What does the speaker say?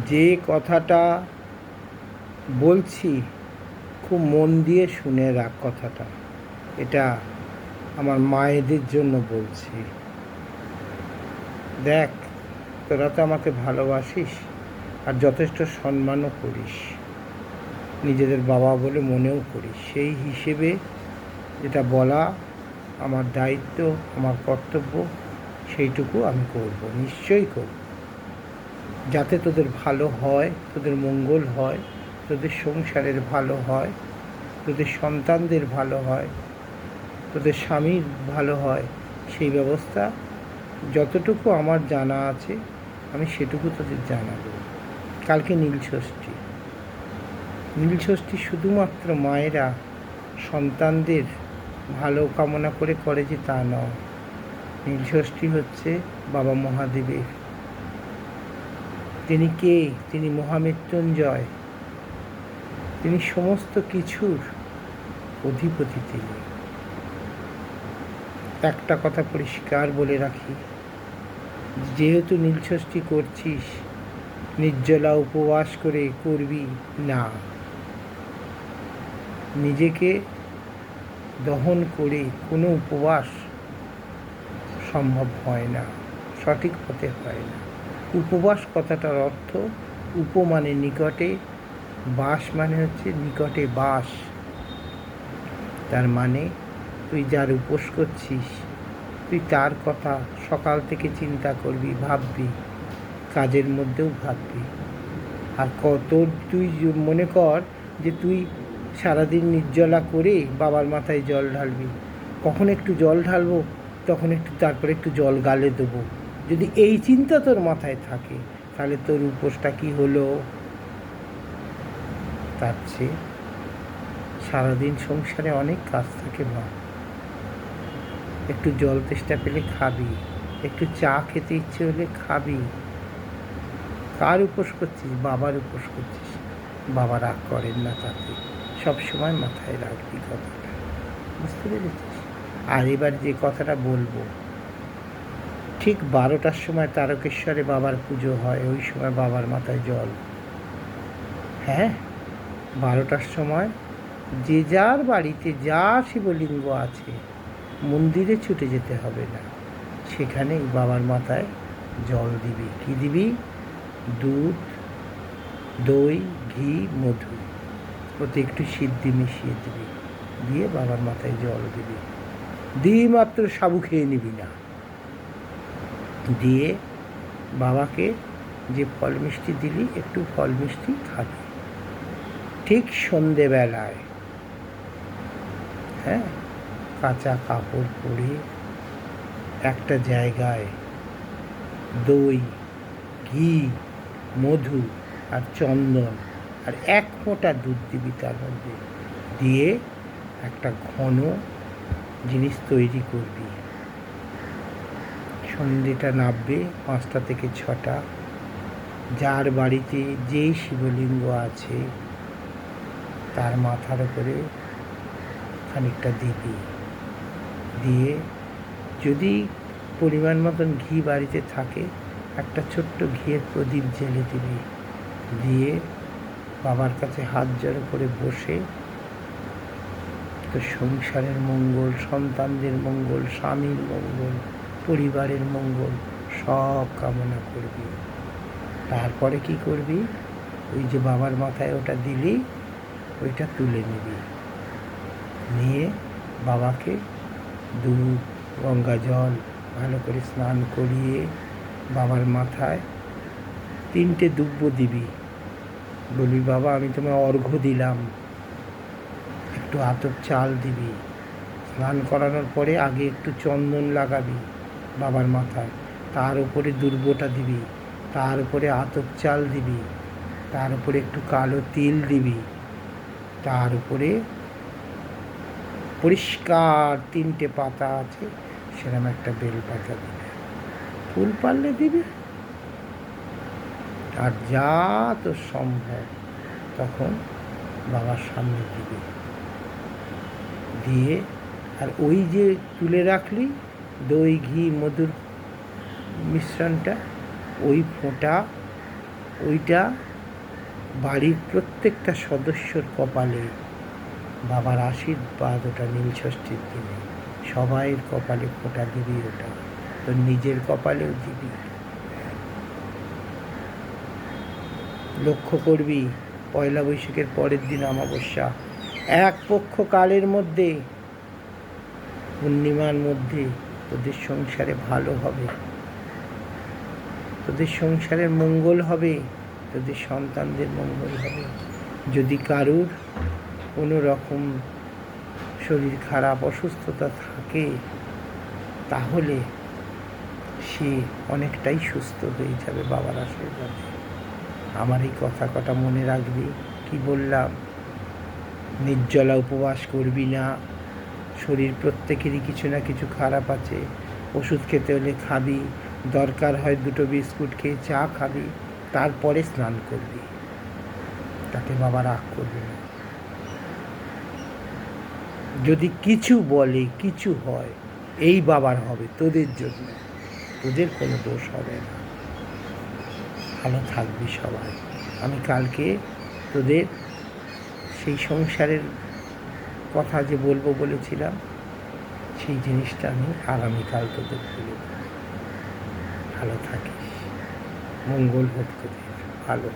যে কথাটা বলছি খুব মন দিয়ে শুনে রাখ কথাটা। এটা আমার মায়েদের জন্য বলছি। দেখ, তোরা তো আমাকে ভালোবাসিস আর যথেষ্ট সম্মানও করিস, নিজেদের বাবা বলে মনেও করিস। সেই হিসেবে যেটা বলা আমার দায়িত্ব, আমার কর্তব্য, সেইটুকু আমি করব, নিশ্চয়ই করব, যাতে তোদের ভালো হয়, তোদের মঙ্গল হয়, তোদের সংসারের ভালো হয়, তোদের সন্তানদের ভালো হয়, তোদের স্বামীর ভালো হয়। সেই ব্যবস্থা যতটুকু আমার জানা আছে আমি সেটুকু তোদের জানাবো। কালকে নীলষষ্ঠী। নীলষষ্ঠী শুধুমাত্র মায়েরা সন্তানদের ভালো কামনা করে করে যে তা নয়। নীলষষ্ঠী হচ্ছে বাবা মহাদেবের। তিনি কে? তিনি মহামৃত্যুঞ্জয়। তিনি সমস্ত কিছুর অধিপতি। তিনি একটা কথা পরিষ্কার বলে রাখি, যেহেতু নীলষষ্ঠী করছিস, নির্জলা উপবাস করে করবি না। নিজেকে দহন করে কোনো উপবাস সম্ভব হয় না, সঠিক পথে হয় না। উপবাস কথাটার অর্থ উপ মানে নিকটে, বাস মানে হচ্ছে নিকটে বাস। তার মানে তুই যার উপোস করছিস, তুই তার কথা সকাল থেকে চিন্তা করবি, ভাববি, কাজের মধ্যেও ভাববি। আর কত তুই মনে কর যে তুই সারাদিন নির্জলা করে বাবার মাথায় জল ঢালবি, কখন একটু জল ঢালবো, তখন একটু তারপরে একটু জল গালে দেবো, যদি এই চিন্তা তোর মাথায় থাকে, তাহলে তোর উপোসটা কি হলো? তার চেয়ে সারাদিন সংসারে অনেক কাজ থাকে, মা, একটু জল তেষ্টা পেলে খাবি, একটু চা খেতে ইচ্ছে হলে খাবি। কার উপোস করছিস? বাবার উপোস করছিস। বাবা রাগ করেন না তাতে, সবসময় মাথায় রাখবি কথাটা, বুঝতে পেরেছিস? আর এবার যে কথাটা বলবো, ঠিক 12টার সময় তারকেশ্বরে বাবার পুজো হয়, ওই সময় বাবার মাথায় জল। হ্যাঁ, 12টার সময় যে যার বাড়িতে যা শিবলিঙ্গ আছে, মন্দিরে ছুটে যেতে হবে না, সেখানেই বাবার মাথায় জল দিবি। কি দিবি? দুধ, দই, ঘি, মধু, ওতে একটু সিদ্ধি মিশিয়ে দিবি, দিয়ে বাবার মাথায় জল দিবি। দিয়ে মাত্র সাবু খেয়ে নিবি না, দিয়ে বাবাকে যে ফল মিষ্টি দিলি একটু ফল মিষ্টি খাবি। ঠিক সন্ধেবেলায়, হ্যাঁ, কাঁচা কাপড় পরে একটা জায়গায় দই, ঘি, মধু আর চন্দন আর 1 ফোঁটা দুধ দিবি তার মধ্যে, দিয়ে একটা ঘন জিনিস তৈরি করবি। সন্ধ্যেটা নামবে 5টা থেকে 6টা, যার বাড়িতে যেই শিবলিঙ্গ আছে তার মাথার উপরে খানিকটা দিবি, দিয়ে যদি পরিমাণ মতন ঘি বাড়িতে থাকে একটা ছোট্ট ঘিয়ের প্রদীপ জ্বেলে দিবি, দিয়ে বাবার কাছে হাত জড়ো করে বসে তো সংসারের মঙ্গল, সন্তানদের মঙ্গল, স্বামীর মঙ্গল, পরিবারের মঙ্গল সব কামনা করবি। তারপরে কি করবি? ওই যে বাবার মাথায় ওটা দিলি, ওইটা তুলে নিবি, নিয়ে বাবাকে দুধ, গঙ্গা জল ভালো করে স্নান করিয়ে বাবার মাথায় 3টে দুব্ব দিবি। বলবি, বাবা আমি তোমায় অর্ঘ্য দিলাম। একটু আতপ চাল দিবি। স্নান করানোর পরে আগে একটু চন্দন লাগাবি বাবার মাথায়, তার উপরে দুর্বটা দিবি, তার উপরে আতপ চাল দিবি, তার উপরে একটু কালো তিল দিবি, তার উপরে পরিষ্কার 3টে পাতা আছে সেরকম একটা বেলপাতা দিবি, ফুল পারলে দিবি, আর যা তোর সম্ভব তখন বাবার সামনে দিবি, দিয়ে আর ওই যে তুলে রাখলি দই, ঘি, মধুর মিশ্রণটা, ওই ফোঁটা ওইটা বাড়ির প্রত্যেকটা সদস্যর কপালে বাবার আশীর্বাদ, ওটা নীলষষ্ঠীর দিনে সবাইয়ের কপালে ফোঁটা দিবি, ওটা তোর নিজের কপালেও দিবি। লক্ষ্য করবি পয়লা বৈশাখের পরের দিন অমাবস্যা, এক পক্ষ কালের মধ্যে, পূর্ণিমার মধ্যে তোদের সংসারে ভালো হবে, তোদের সংসারের মঙ্গল হবে, তোদের সন্তানদের মঙ্গল হবে। যদি কারুর কোনো রকম শরীর খারাপ অসুস্থতা থাকে, তাহলে সে অনেকটাই সুস্থ হয়ে যাবে বাবার আশীর্বাদে। আমার এই কথা কটা মনে রাখবি। কি বললাম? নির্জলা উপবাস করবি না। শরীর প্রত্যেকেরই কিছু না কিছু খারাপ আছে, ওষুধ খেতে হলে খাবি, দরকার হয় 2টো বিস্কুট খেয়ে চা খাবি, তারপরে স্নান করবি। তাতে বাবা রাগ করবে না। যদি কিছু বলে, কিছু হয়, এই বাবার হবে তোদের জন্য, তোদের কোনো দোষ হবে না। ভালো থাকবি সবাই। আমি কালকে তোদের সেই সংসারের কথা যে বলবো বলেছিলাম, সেই জিনিসটা আমি আগামীকাল তোদের বলব। ভালো থাকিস, মঙ্গল হোক তোদের, ভালো।